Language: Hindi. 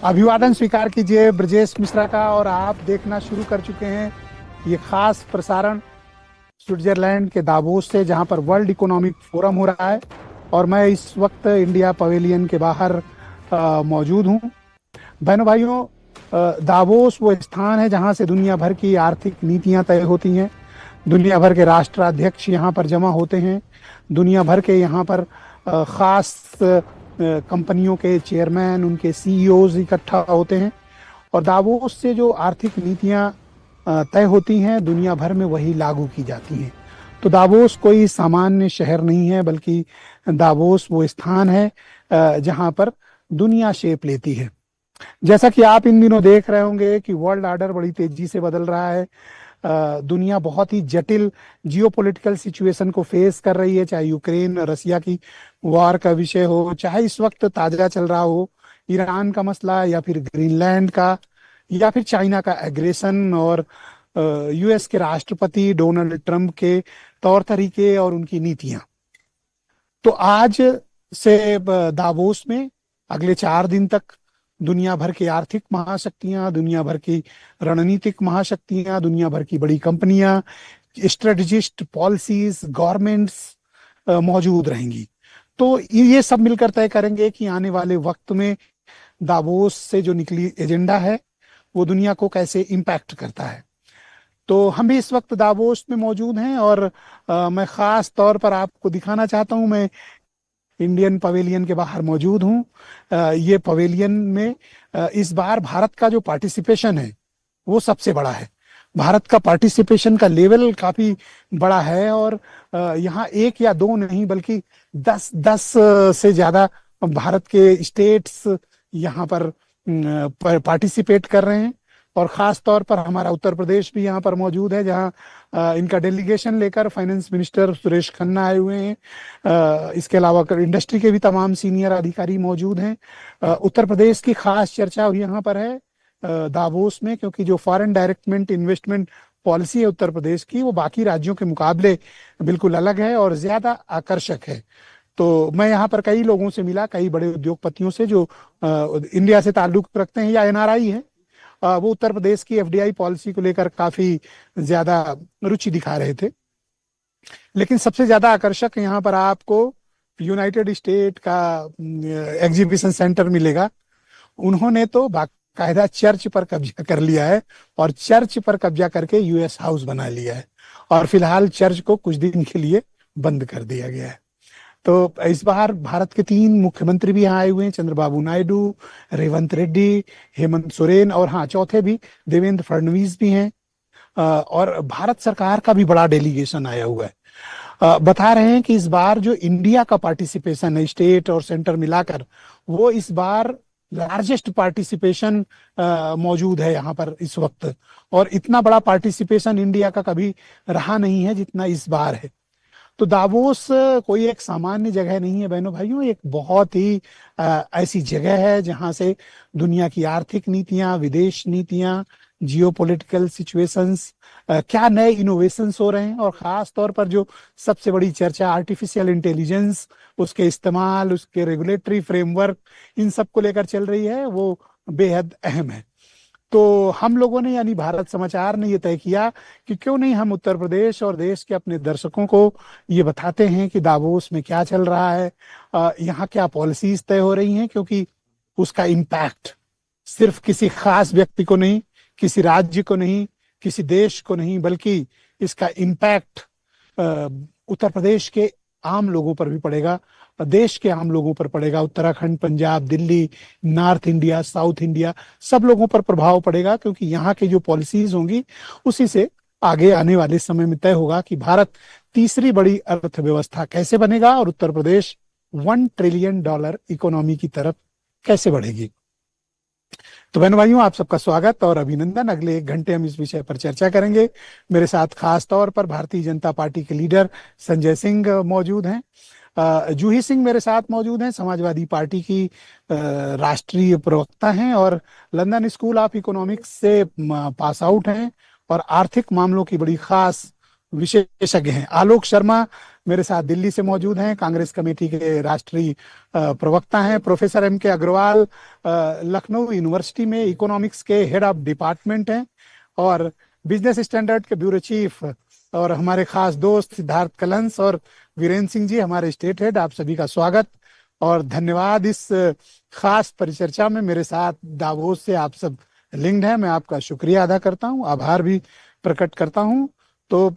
अभिवादन स्वीकार कीजिए ब्रजेश मिश्रा का। और आप देखना शुरू कर चुके हैं ये खास प्रसारण स्विट्जरलैंड के दावोस से, जहां पर वर्ल्ड इकोनॉमिक फोरम हो रहा है। और मैं इस वक्त इंडिया पवेलियन के बाहर मौजूद हूं। बहनों भाइयों, दावोस वो स्थान है जहां से दुनिया भर की आर्थिक नीतियां तय होती हैं। दुनिया भर के राष्ट्राध्यक्ष यहाँ पर जमा होते हैं। दुनिया भर के यहाँ पर खास कंपनियों के चेयरमैन, उनके सीईओज इकट्ठा होते हैं। और दावोस से जो आर्थिक नीतियां तय होती हैं दुनिया भर में, वही लागू की जाती हैं। तो दावोस कोई सामान्य शहर नहीं है, बल्कि दावोस वो स्थान है जहां पर दुनिया शेप लेती है। जैसा कि आप इन दिनों देख रहे होंगे कि वर्ल्ड ऑर्डर बड़ी तेजी से बदल रहा है। दुनिया बहुत ही जटिल जियोपॉलिटिकल सिचुएशन को फेस कर रही है, चाहे यूक्रेन रसिया की वॉर का विषय हो, चाहे इस वक्त ताजा चल रहा हो ईरान का मसला, या फिर ग्रीनलैंड का, या फिर चाइना का एग्रेशन, और यूएस के राष्ट्रपति डोनाल्ड ट्रंप के तौर तरीके और उनकी नीतियां। तो आज से दावोस में अगले 4 दिन तक दुनिया भर की आर्थिक महाशक्तियां, दुनिया भर की रणनीतिक महाशक्तियां, दुनिया भर की बड़ी कंपनियां, स्ट्रेटजिस्ट, पॉलिसीज, गवर्नमेंट्स मौजूद रहेंगी। तो ये सब मिलकर तय करेंगे कि आने वाले वक्त में दावोस से जो निकली एजेंडा है वो दुनिया को कैसे इम्पैक्ट करता है। तो हम भी इस वक्त दावोस में मौजूद हैं। और मैं खास तौर पर आपको दिखाना चाहता हूं, मैं इंडियन पवेलियन के बाहर मौजूद हूं। ये पवेलियन में इस बार भारत का जो पार्टिसिपेशन है वो सबसे बड़ा है। भारत का पार्टिसिपेशन का लेवल काफी बड़ा है। और यहाँ एक या दो नहीं, बल्कि 10 से ज्यादा भारत के स्टेट्स यहाँ पर पार्टिसिपेट कर रहे हैं। और खास तौर पर हमारा उत्तर प्रदेश भी यहाँ पर मौजूद है, जहाँ इनका डेलीगेशन लेकर फाइनेंस मिनिस्टर सुरेश खन्ना आए हुए हैं। इसके अलावा इंडस्ट्री के भी तमाम सीनियर अधिकारी मौजूद हैं। उत्तर प्रदेश की खास चर्चा यहाँ पर है दावोस में, क्योंकि जो फॉरेन डायरेक्टमेंट इन्वेस्टमेंट पॉलिसी है उत्तर प्रदेश की, वो बाकी राज्यों के मुकाबले बिल्कुल अलग है और ज्यादा आकर्षक है। तो मैं यहाँ पर कई लोगों से मिला, कई बड़े उद्योगपतियों से जो इंडिया से ताल्लुक रखते हैं या एनआरआई हैं। वो उत्तर प्रदेश की एफडीआई पॉलिसी को लेकर काफी ज्यादा रुचि दिखा रहे थे। लेकिन सबसे ज्यादा आकर्षक यहाँ पर आपको यूनाइटेड स्टेट का एग्जीबिशन सेंटर मिलेगा। उन्होंने तो बाकायदा चर्च पर कब्जा कर लिया है, और चर्च पर कब्जा करके यूएस हाउस बना लिया है। और फिलहाल चर्च को कुछ दिन के लिए बंद कर दिया गया है। तो इस बार भारत के 3 मुख्यमंत्री भी यहाँ आए हुए हैं, चंद्रबाबू नायडू, रेवंत रेड्डी, हेमंत सोरेन, और हाँ चौथे भी देवेंद्र फडणवीस भी हैं। और भारत सरकार का भी बड़ा डेलीगेशन आया हुआ है। बता रहे हैं कि इस बार जो इंडिया का पार्टिसिपेशन है स्टेट और सेंटर मिलाकर, वो इस बार लार्जेस्ट पार्टिसिपेशन मौजूद है यहाँ पर इस वक्त। और इतना बड़ा पार्टिसिपेशन इंडिया का कभी रहा नहीं है जितना इस बार है। तो दावोस कोई एक सामान्य जगह नहीं है बहनों भाइयों, एक बहुत ही ऐसी जगह है जहां से दुनिया की आर्थिक नीतियां, विदेश नीतियां, जियोपॉलिटिकल सिचुएशंस, क्या नए इनोवेशंस हो रहे हैं, और खास तौर पर जो सबसे बड़ी चर्चा आर्टिफिशियल इंटेलिजेंस, उसके इस्तेमाल, उसके रेगुलेटरी फ्रेमवर्क, इन सब को लेकर चल रही है, वो बेहद अहम है। तो हम लोगों ने, यानी भारत समाचार ने, ये तय किया कि क्यों नहीं हम उत्तर प्रदेश और देश के अपने दर्शकों को ये बताते हैं कि दावोस में क्या चल रहा है, यहाँ क्या पॉलिसीज तय हो रही हैं। क्योंकि उसका इम्पैक्ट सिर्फ किसी खास व्यक्ति को नहीं, किसी राज्य को नहीं, किसी देश को नहीं, बल्कि इसका इम्पैक्ट उत्तर प्रदेश के आम लोगों पर भी पड़ेगा, देश के आम लोगों पर पड़ेगा। Uttarakhand, Punjab, Delhi, north India, south India, सब लोगों पर प्रभाव पड़ेगा। क्योंकि यहाँ की जो पॉलिसीज होंगी उसी से आगे आने वाले समय में तय होगा कि भारत तीसरी बड़ी अर्थव्यवस्था कैसे बनेगा, और उत्तर प्रदेश $1 ट्रिलियन इकोनॉमी की तरफ कैसे बढ़ेगी। तो बहन भाइयों, आप सबका स्वागत और अभिनंदन। अगले 1 घंटे हम इस विषय पर चर्चा करेंगे। मेरे साथ खास तौर पर भारतीय जनता पार्टी के लीडर संजय सिंह मौजूद हैं। जूही सिंह मेरे साथ मौजूद हैं, समाजवादी पार्टी की राष्ट्रीय प्रवक्ता हैं और लंदन स्कूल ऑफ इकोनॉमिक्स से पास आउट हैं, और आर्थिक मामलों की बड़ी खास विशेषज्ञ हैं। आलोक शर्मा मेरे साथ दिल्ली से मौजूद हैं, कांग्रेस कमेटी के राष्ट्रीय प्रवक्ता हैं। प्रोफेसर एम के अग्रवाल लखनऊ यूनिवर्सिटी में इकोनॉमिक्स के हेड ऑफ डिपार्टमेंट हैं और बिजनेस स्टैंडर्ड के ब्यूरो चीफ। और हमारे खास दोस्त सिद्धार्थ कलंस और वीरेंद्र सिंह जी हमारे स्टेट हेड, आप सभी का स्वागत और धन्यवाद। इस खास परिचर्चा में मेरे साथ दावोस से आप सब लिंक्ड हैं, मैं आपका शुक्रिया अदा करता हूं, आभार भी प्रकट करता हूं। तो